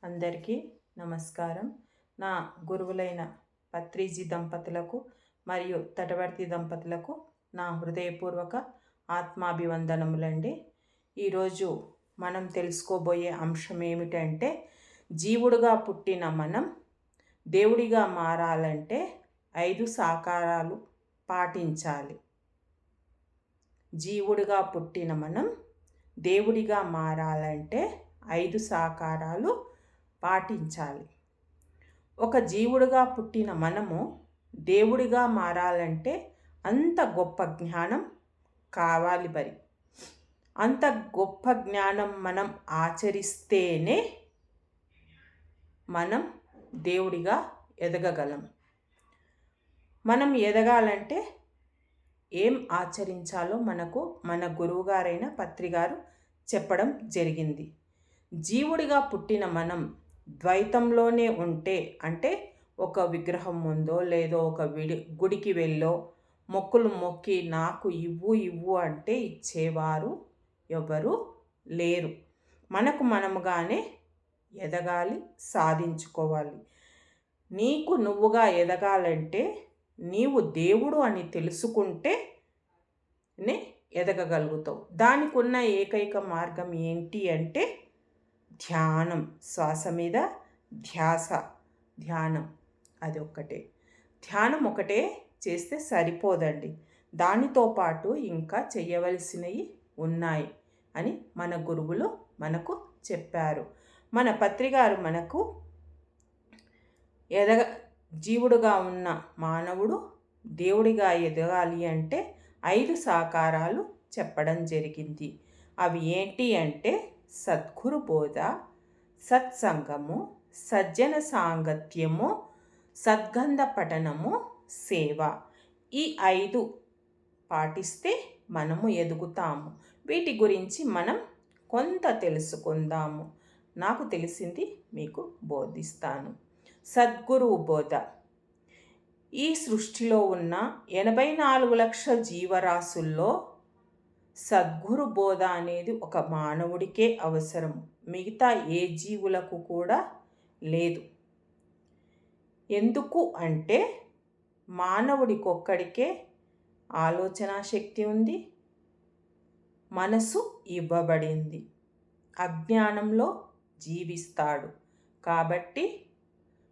అందరికీ నమస్కారం. నా గురువులైన పత్రిజీ దంపతులకు మరియు తటవర్తి దంపతులకు నా హృదయపూర్వక ఆత్మాభివందనములండి. ఈరోజు మనం తెలుసుకోబోయే అంశం ఏమిటంటే, జీవుడుగా పుట్టిన మనం దేవుడిగా మారాలంటే 5 సాకారాలు పాటించాలి. జీవుడిగా పుట్టిన మనం దేవుడిగా మారాలంటే 5 సాకారాలు పాటించాలి. ఒక జీవుడిగా పుట్టిన మనము దేవుడిగా మారాలంటే అంత గొప్ప జ్ఞానం కావాలి. అంత గొప్ప జ్ఞానం మనం ఆచరిస్తేనే మనం దేవుడిగా ఎదగగలం. మనం ఎదగాలంటే ఏం ఆచరించాలో మనకు మన గురువుగారైన పత్రిగారు చెప్పడం జరిగింది. జీవుడిగా పుట్టిన మనం ద్వైతంలోనే ఉంటే, అంటే ఒక విగ్రహం ముందో లేదో ఒక గుడికి వెళ్ళో మొక్కులు మొక్కి నాకు ఇవ్వు అంటే ఇచ్చేవారు ఎవరు లేరు. మనకు మనముగానే ఎదగాలి, సాధించుకోవాలి. నీకు నువ్వుగా ఎదగాలంటే నీవు దేవుడు అని తెలుసుకుంటేనే ఎదగగలుగుతావు. దానికి ఉన్న ఏకైక మార్గం ఏంటి అంటే ధ్యానం. శ్వాస మీద ధ్యానం అది ఒక్కటే. ధ్యానం ఒకటే చేస్తే సరిపోదండి. దానితో పాటు ఇంకా చేయవలసినవి ఉన్నాయి అని మన గురువులు మనకు చెప్పారు. మన పత్రిగారు మనకు జీవుడుగా ఉన్న మానవుడు దేవుడిగా ఎదగాలి అంటే 5 సాకారాలు చెప్పడం జరిగింది. అవి ఏంటి అంటే సద్గురు బోధ, సత్సంగము, సజ్జన సాంగత్యము, సద్గంధ పఠనము, సేవ. ఈ 5 పాటిస్తే మనము ఎదుగుతాము. వీటి గురించి మనం కొంత తెలుసుకుందాము. నాకు తెలిసింది మీకు బోధిస్తాను. సద్గురువు బోధ. ఈ సృష్టిలో ఉన్న 84 లక్షల జీవరాశుల్లో సద్గురు బోధ అనేది ఒక మానవుడికే అవసరం. మిగతా ఏ జీవులకు కూడా లేదు. ఎందుకు అంటే మానవుడికొక్కడికే ఆలోచనా శక్తి ఉంది, మనసు ఇవ్వబడింది, అజ్ఞానంలో జీవిస్తాడు. కాబట్టి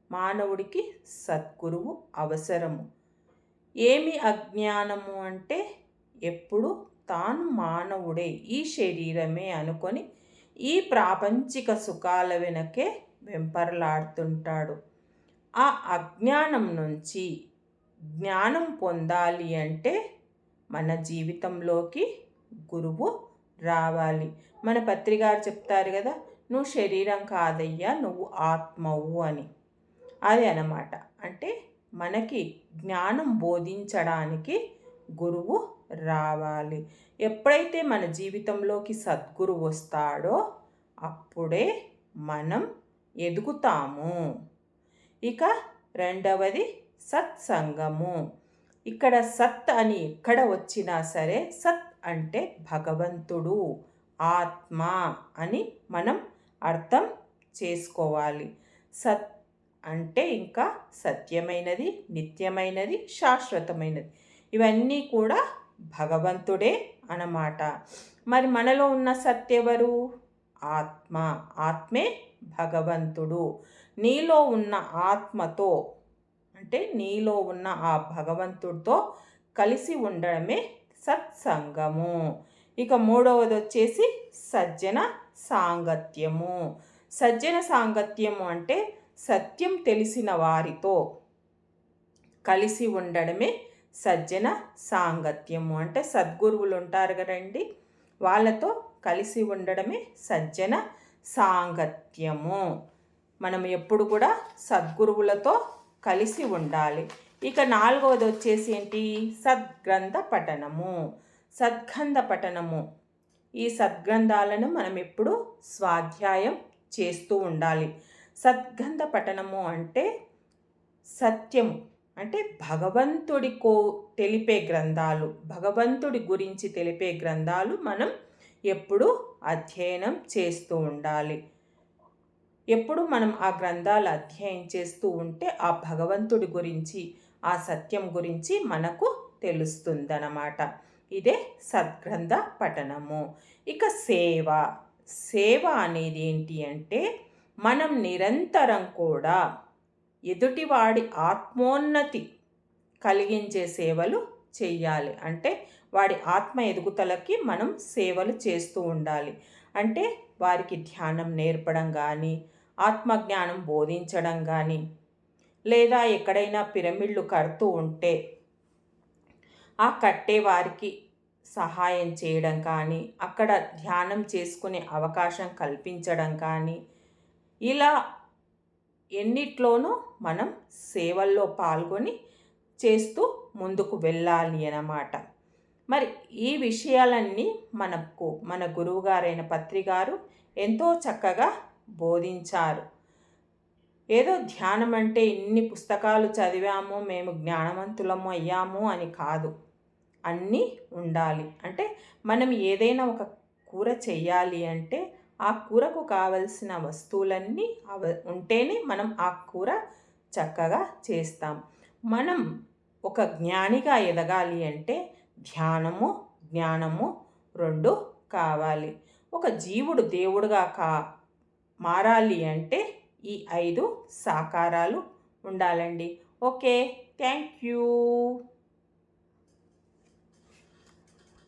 మానవుడికి సద్గురువు అవసరము. ఏమి అజ్ఞానము అంటే ఎప్పుడు తాను మానవుడే, ఈ శరీరమే అనుకొని ఈ ప్రాపంచిక సుఖాల వెనకే వెంపర్లాడుతుంటాడు. ఆ అజ్ఞానం నుంచి జ్ఞానం పొందాలి అంటే మన జీవితంలోకి గురువు రావాలి. మన పత్రిగారు చెప్తారు కదా, నువ్వు శరీరం కాదయ్యా, నువ్వు ఆత్మవు అని. అది అన్నమాట. అంటే మనకి జ్ఞానం బోధించడానికి గురువు రావాలి. ఎప్పుడైతే మన జీవితంలోకి సద్గురు వస్తాడో అప్పుడే మనం ఎదుగుతాము. ఇక రెండవది సత్సంగము. ఇక్కడ సత్ అని ఎక్కడ వచ్చినా సరే, సత్ అంటే భగవంతుడు, ఆత్మ అని మనం అర్థం చేసుకోవాలి. సత్ అంటే ఇంకా సత్యమైనది, నిత్యమైనది, శాశ్వతమైనది. ఇవన్నీ కూడా భగవంతుడే అన్నమాట. మరి మనలో ఉన్న సత్యెవరు? ఆత్మ. ఆత్మే భగవంతుడు. నీలో ఉన్న ఆత్మతో, అంటే నీలో ఉన్న ఆ భగవంతుడితో కలిసి ఉండడమే సత్సంగము. ఇక మూడవది వచ్చేసి సజ్జన సాంగత్యము. సజ్జన సాంగత్యము అంటే సత్యం తెలిసిన వారితో కలిసి ఉండడమే సజ్జన సాంగత్యము. అంటే సద్గురువులు ఉంటారు కదండి, వాళ్ళతో కలిసి ఉండడమే సజ్జన సాంగత్యము. మనం ఎప్పుడు కూడా సద్గురువులతో కలిసి ఉండాలి. ఇక నాలుగవది వచ్చేసి ఏంటి? సద్గ్రంథ పఠనము. సద్గంధ పఠనము. ఈ సద్గ్రంథాలను మనం ఎప్పుడు స్వాధ్యాయం చేస్తూ ఉండాలి. సద్గంధ పఠనము అంటే సత్యము, అంటే తెలిపే గ్రంథాలు, భగవంతుడి గురించి తెలిపే గ్రంథాలు మనం ఎప్పుడు అధ్యయనం చేస్తూ ఉండాలి. ఎప్పుడు మనం ఆ గ్రంథాలు అధ్యయనం చేస్తూ ఉంటే ఆ భగవంతుడి గురించి, ఆ సత్యం గురించి మనకు తెలుస్తుందన్నమాట. ఇదే సద్గ్రంథ పఠనము. ఇక సేవ. సేవ అనేది ఏంటి అంటే, మనం నిరంతరం కూడా ఎదుటివాడి ఆత్మోన్నతి కలిగించే సేవలు చెయ్యాలి. అంటే వాడి ఆత్మ ఎదుగుదలకి మనం సేవలు చేస్తూ ఉండాలి. అంటే వారికి ధ్యానం నేర్పడం కానీ, ఆత్మజ్ఞానం బోధించడం కానీ, లేదా ఎక్కడైనా పిరమిడ్లు కడుతూ ఉంటే ఆ కట్టే వారికి సహాయం చేయడం కానీ, అక్కడ ధ్యానం చేసుకునే అవకాశం కల్పించడం కానీ, ఇలా ఎన్నిట్లోనూ మనం సేవల్లో పాల్గొని చేస్తూ ముందుకు వెళ్ళాలి అన్నమాట. మరి ఈ విషయాలన్నీ మన గురువుగారైన పత్రి గారు ఎంతో చక్కగా బోధించారు. ఏదో ధ్యానం అంటే ఇన్ని పుస్తకాలు చదివాము, మేము జ్ఞానవంతులము అయ్యాము అని కాదు. అన్నీ ఉండాలి. అంటే మనం ఏదైనా ఒక కూర చెయ్యాలి అంటే ఆ కూరకు కావలసిన వస్తువులన్నీ ఉంటేనే మనం ఆ కూర చక్కగా చేస్తాం. మనం ఒక జ్ఞానిగా ఎదగాలి అంటే ధ్యానము, జ్ఞానము 2 కావాలి. ఒక జీవుడు దేవుడుగా మారాలి అంటే ఈ 5 సాకారాలు ఉండాలండి. ఓకే. Thank you.